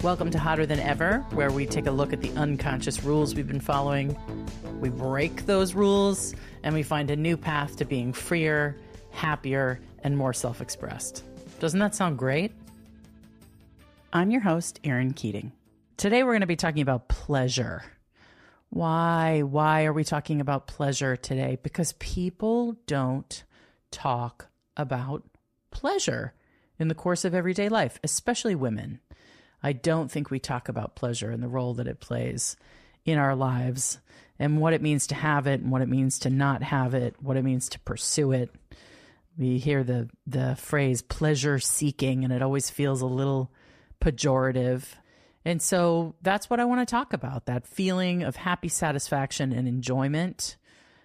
Welcome to Hotter Than Ever, where we take a look at the unconscious rules we've been following. We break those rules, and we find a new path to being freer, happier, and more self-expressed. Doesn't that sound great? I'm your host, Erin Keating. Today we're going to be talking about pleasure. Why are we talking about pleasure today? Because people don't talk about pleasure in the course of everyday life, especially women. I don't think we talk about pleasure and the role that it plays in our lives and what it means to have it and what it means to not have it, what it means to pursue it. We hear the phrase pleasure seeking, and it always feels a little pejorative. And so that's what I want to talk about, that feeling of happy satisfaction and enjoyment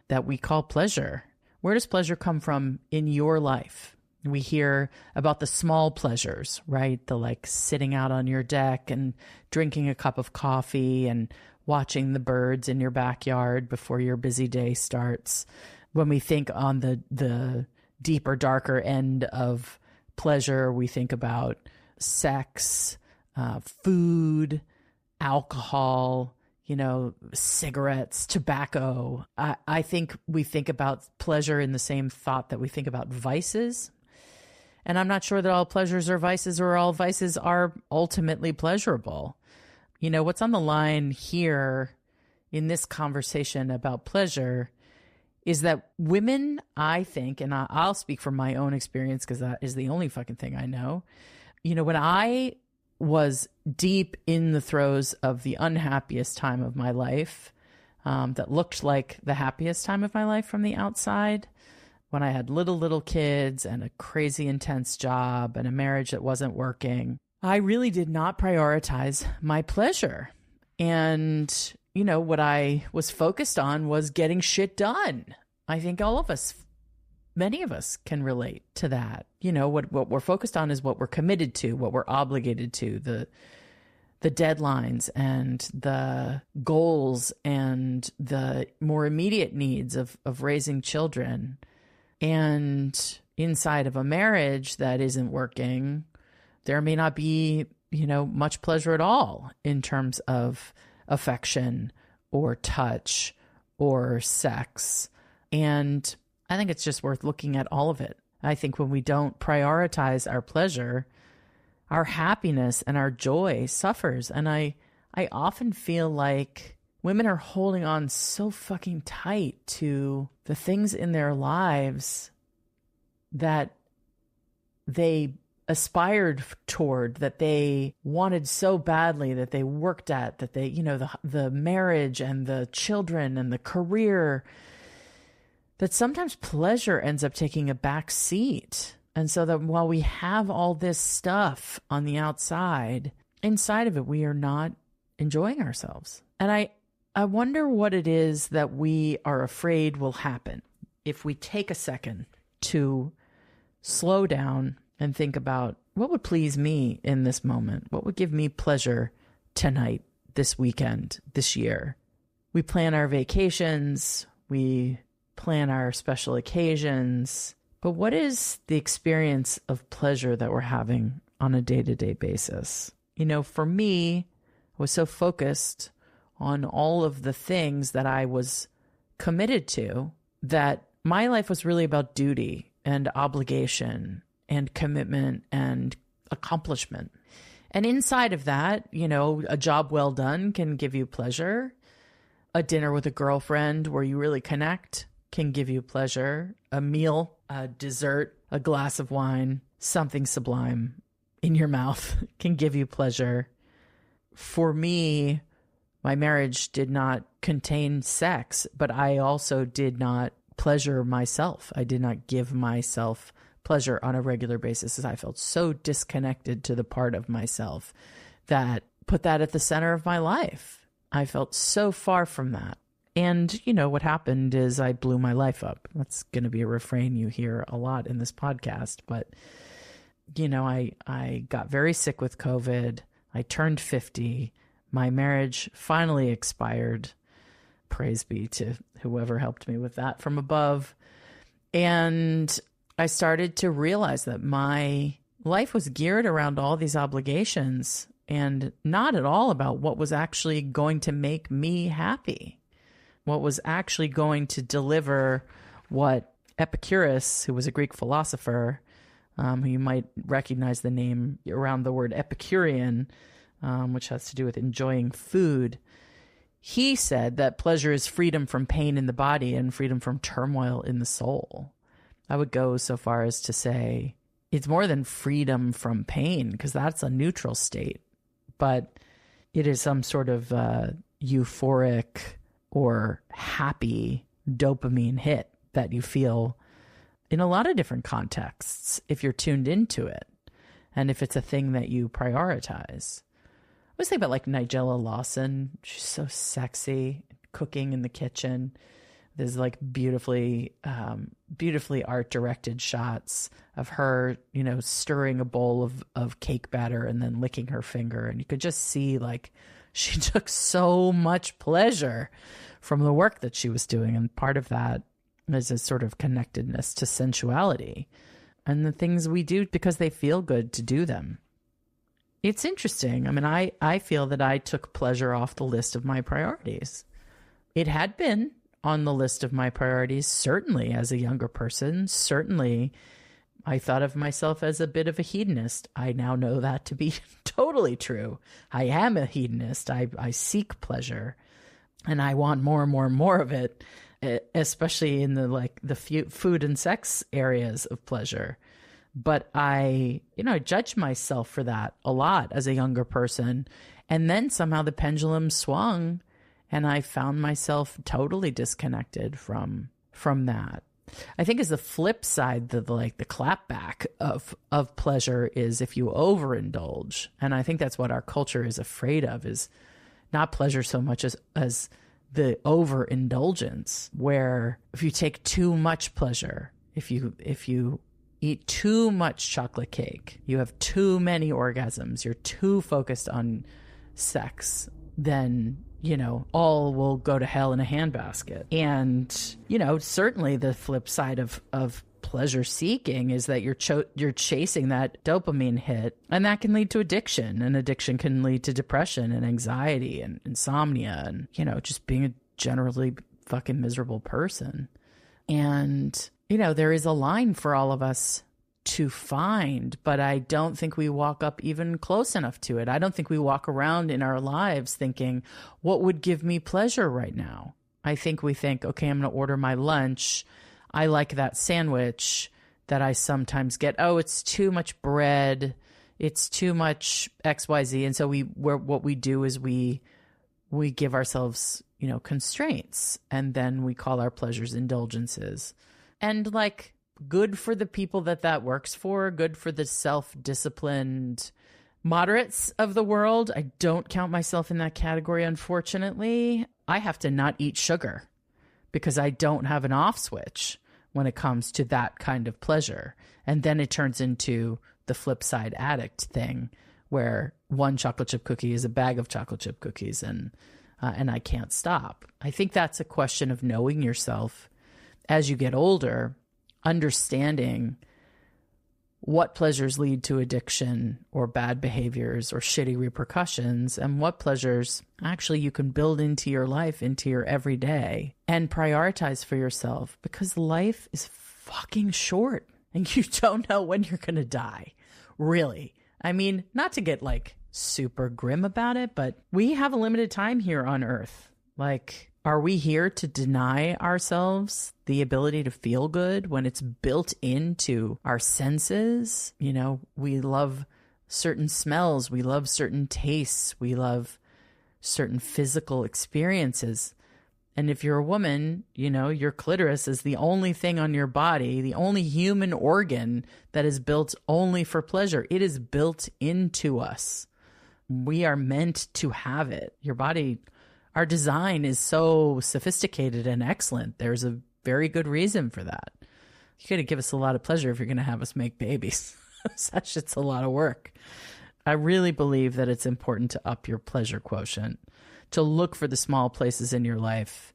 that we call pleasure. Where does pleasure come from in your life? We hear about the small pleasures, right? The like sitting out on your deck and drinking a cup of coffee and watching the birds in your backyard before your busy day starts. When we think on the deeper, darker end of pleasure, we think about sex, food, alcohol, cigarettes, tobacco. I think we think about pleasure in the same thought that we think about vices. And I'm not sure that all pleasures are vices or all vices are ultimately pleasurable. What's on the line here in this conversation about pleasure is that women, I think, and I'll speak from my own experience because that is the only fucking thing I know. When I was deep in the throes of the unhappiest time of my life, that looked like the happiest time of my life from the outside, when I had little kids and a crazy intense job and a marriage that wasn't working, I really did not prioritize my pleasure. And, what I was focused on was getting shit done. I think many of us can relate to that. What we're focused on is what we're committed to, what we're obligated to, the deadlines and the goals and the more immediate needs of raising children. And inside of a marriage that isn't working, there may not be, much pleasure at all in terms of affection or touch or sex. And I think it's just worth looking at all of it. I think when we don't prioritize our pleasure, our happiness and our joy suffers. And I often feel like women are holding on so fucking tight to the things in their lives that they aspired toward, that they wanted so badly, that they worked at, that they, the marriage and the children and the career, that sometimes pleasure ends up taking a back seat. And so that while we have all this stuff on the outside, inside of it, we are not enjoying ourselves. And I wonder what it is that we are afraid will happen if we take a second to slow down and think about what would please me in this moment? What would give me pleasure tonight, this weekend, this year? We plan our vacations, we plan our special occasions, but what is the experience of pleasure that we're having on a day-to-day basis? For me, I was so focused on all of the things that I was committed to that my life was really about duty and obligation and commitment and accomplishment. And inside of that, a job well done can give you pleasure. A dinner with a girlfriend where you really connect can give you pleasure. A meal, a dessert, a glass of wine, something sublime in your mouth can give you pleasure. For me, my marriage did not contain sex, but I also did not pleasure myself. I did not give myself pleasure on a regular basis, as I felt so disconnected to the part of myself that put that at the center of my life. I felt so far from that. And, what happened is I blew my life up. That's going to be a refrain you hear a lot in this podcast. But, I got very sick with COVID. I turned 50. My marriage finally expired. Praise be to whoever helped me with that from above. And I started to realize that my life was geared around all these obligations and not at all about what was actually going to make me happy, what was actually going to deliver what Epicurus, who was a Greek philosopher, who you might recognize the name around the word Epicurean, which has to do with enjoying food. He said that pleasure is freedom from pain in the body and freedom from turmoil in the soul. I would go so far as to say it's more than freedom from pain, because that's a neutral state, but it is some sort of euphoric or happy dopamine hit that you feel in a lot of different contexts if you're tuned into it and if it's a thing that you prioritize. I always think about like Nigella Lawson. She's so sexy, cooking in the kitchen. There's like beautifully art directed shots of her, stirring a bowl of cake batter and then licking her finger. And you could just see like she took so much pleasure from the work that she was doing. And part of that is a sort of connectedness to sensuality and the things we do because they feel good to do them. It's interesting. I mean, I feel that I took pleasure off the list of my priorities. It had been on the list of my priorities, certainly as a younger person. Certainly, I thought of myself as a bit of a hedonist. I now know that to be totally true. I am a hedonist. I seek pleasure, and I want more and more and more of it, especially in the food and sex areas of pleasure. But I judged myself for that a lot as a younger person. And then somehow the pendulum swung and I found myself totally disconnected from that. I think as the flip side, the clapback of pleasure is if you overindulge. And I think that's what our culture is afraid of, is not pleasure so much as the overindulgence, where if you take too much pleasure, if you eat too much chocolate cake, you have too many orgasms, you're too focused on sex, then all will go to hell in a handbasket. And, certainly the flip side of pleasure seeking is that you're chasing that dopamine hit, and that can lead to addiction, and addiction can lead to depression and anxiety and insomnia and, just being a generally fucking miserable person. And, there is a line for all of us to find, but I don't think we walk up even close enough to it. I don't think we walk around in our lives thinking, what would give me pleasure right now? I think we think, okay, I'm going to order my lunch. I like that sandwich that I sometimes get. Oh, it's too much bread. It's too much XYZ. And so what we do is we give ourselves, constraints, and then we call our pleasures indulgences. And good for the people that works for, good for the self-disciplined moderates of the world. I don't count myself in that category, unfortunately. I have to not eat sugar because I don't have an off switch when it comes to that kind of pleasure. And then it turns into the flip side addict thing, where one chocolate chip cookie is a bag of chocolate chip cookies, and I can't stop. I think that's a question of knowing yourself as you get older, understanding what pleasures lead to addiction or bad behaviors or shitty repercussions, and what pleasures actually you can build into your life, into your everyday, and prioritize for yourself, because life is fucking short and you don't know when you're going to die. Really. I mean, not to get super grim about it, but we have a limited time here on Earth. Are we here to deny ourselves the ability to feel good when it's built into our senses? We love certain smells, we love certain tastes, we love certain physical experiences. And if you're a woman, your clitoris is the only thing on your body, the only human organ that is built only for pleasure. It is built into us. We are meant to have it. Your body, our design is so sophisticated and excellent. There's a very good reason for that. You got to give us a lot of pleasure if you're going to have us make babies. Such it's a lot of work. I really believe that it's important to up your pleasure quotient, to look for the small places in your life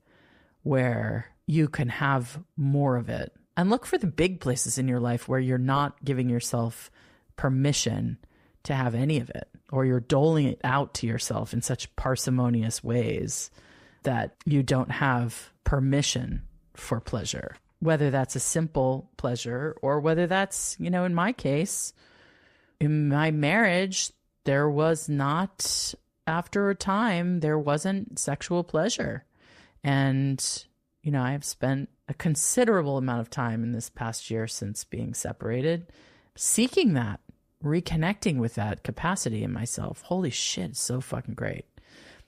where you can have more of it, and look for the big places in your life where you're not giving yourself permission to have any of it, or you're doling it out to yourself in such parsimonious ways that you don't have permission for pleasure, whether that's a simple pleasure or whether that's, in my case, in my marriage, there was not, after a time, there wasn't sexual pleasure. And, I have spent a considerable amount of time in this past year since being separated, seeking that, reconnecting with that capacity in myself. Holy shit, it's so fucking great.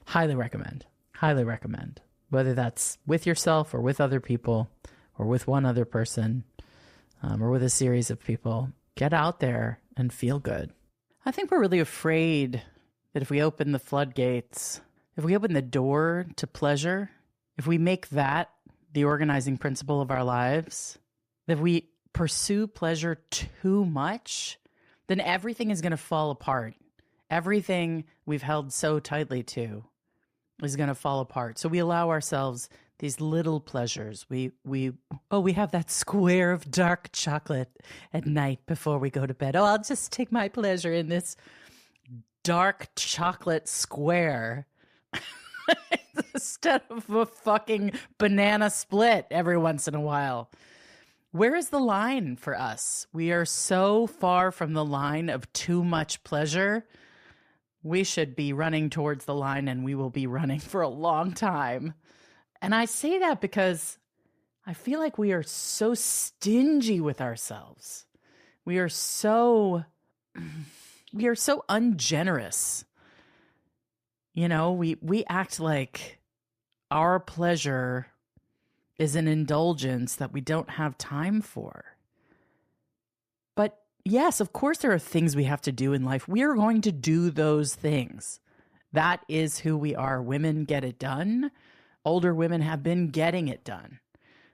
Highly recommend. Highly recommend. Whether that's with yourself or with other people or with one other person or with a series of people, get out there and feel good. I think we're really afraid that if we open the floodgates, if we open the door to pleasure, if we make that the organizing principle of our lives, that if we pursue pleasure too much, then everything is going to fall apart. Everything we've held so tightly to is going to fall apart. So we allow ourselves these little pleasures. We have that square of dark chocolate at night before we go to bed. Oh, I'll just take my pleasure in this dark chocolate square instead of a fucking banana split every once in a while. Where is the line for us? We are so far from the line of too much pleasure. We should be running towards the line, and we will be running for a long time. And I say that because I feel like we are so stingy with ourselves. We are so ungenerous. We act like our pleasure is an indulgence that we don't have time for. But yes, of course there are things we have to do in life. We are going to do those things. That is who we are. Women get it done. Older women have been getting it done.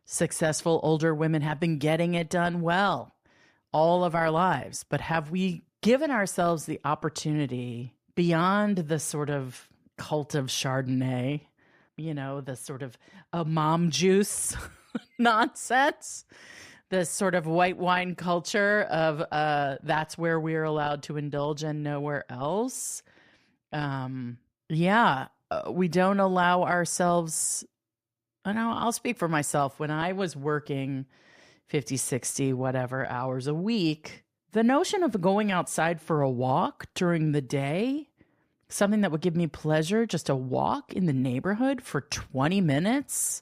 Successful older women have been getting it done well all of our lives. But have we given ourselves the opportunity beyond the sort of cult of Chardonnay, the sort of mom juice nonsense, this sort of white wine culture of that's where we're allowed to indulge and nowhere else. We don't allow ourselves, I'll speak for myself. When I was working 50, 60, whatever hours a week, the notion of going outside for a walk during the day, something that would give me pleasure, just a walk in the neighborhood for 20 minutes,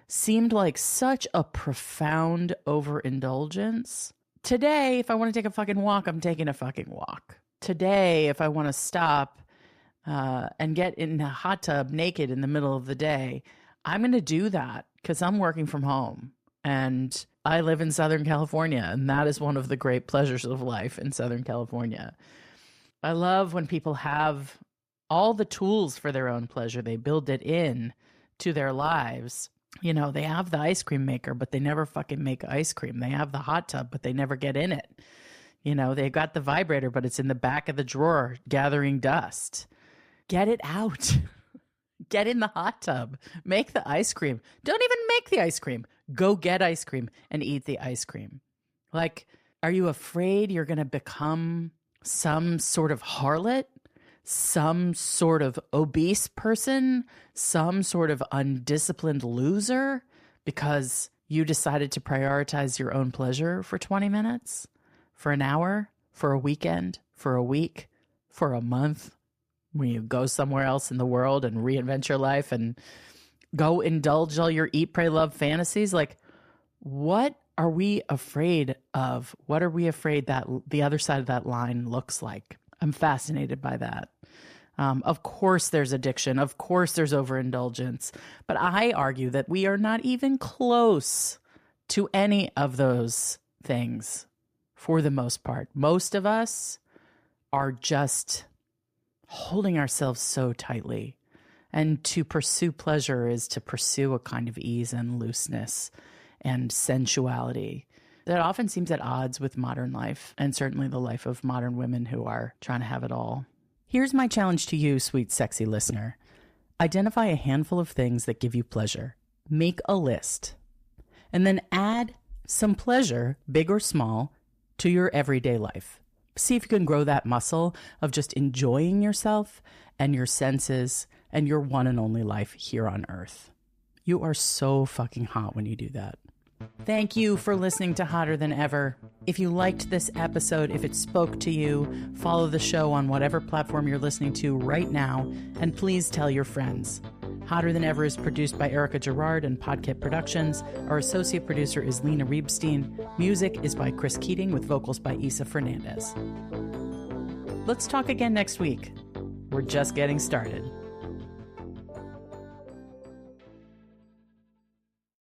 seemed like such a profound overindulgence. Today, if I want to take a fucking walk, I'm taking a fucking walk. Today, if I want to stop and get in a hot tub naked in the middle of the day, I'm going to do that because I'm working from home and I live in Southern California, and that is one of the great pleasures of life in Southern California. I love when people have all the tools for their own pleasure. They build it in to their lives. They have the ice cream maker, but they never fucking make ice cream. They have the hot tub, but they never get in it. They got the vibrator, but it's in the back of the drawer gathering dust. Get it out. Get in the hot tub. Make the ice cream. Don't even make the ice cream. Go get ice cream and eat the ice cream. Like, are you afraid you're going to become some sort of harlot? Some sort of obese person? Some sort of undisciplined loser? Because you decided to prioritize your own pleasure for 20 minutes? For an hour? For a weekend? For a week? For a month? When you go somewhere else in the world and reinvent your life and go indulge all your eat, pray, love fantasies? Like, what are we afraid of? What are we afraid that the other side of that line looks like? I'm fascinated by that. Of course there's addiction. Of course there's overindulgence. But I argue that we are not even close to any of those things for the most part. Most of us are just holding ourselves so tightly. And to pursue pleasure is to pursue a kind of ease and looseness and sensuality that often seems at odds with modern life, and certainly the life of modern women who are trying to have it all. Here's my challenge to you, sweet, sexy listener. Identify a handful of things that give you pleasure. Make a list. And then add some pleasure, big or small, to your everyday life. See if you can grow that muscle of just enjoying yourself and your senses and your one and only life here on earth. You are so fucking hot when you do that. Thank you for listening to Hotter Than Ever. If you liked this episode, if it spoke to you, follow the show on whatever platform you're listening to right now, and please tell your friends. Hotter Than Ever is produced by Erica Gerard and Podkit Productions. Our associate producer is Lena Riebstein. Music is by Chris Keating with vocals by Isa Fernandez. Let's talk again next week. We're just getting started.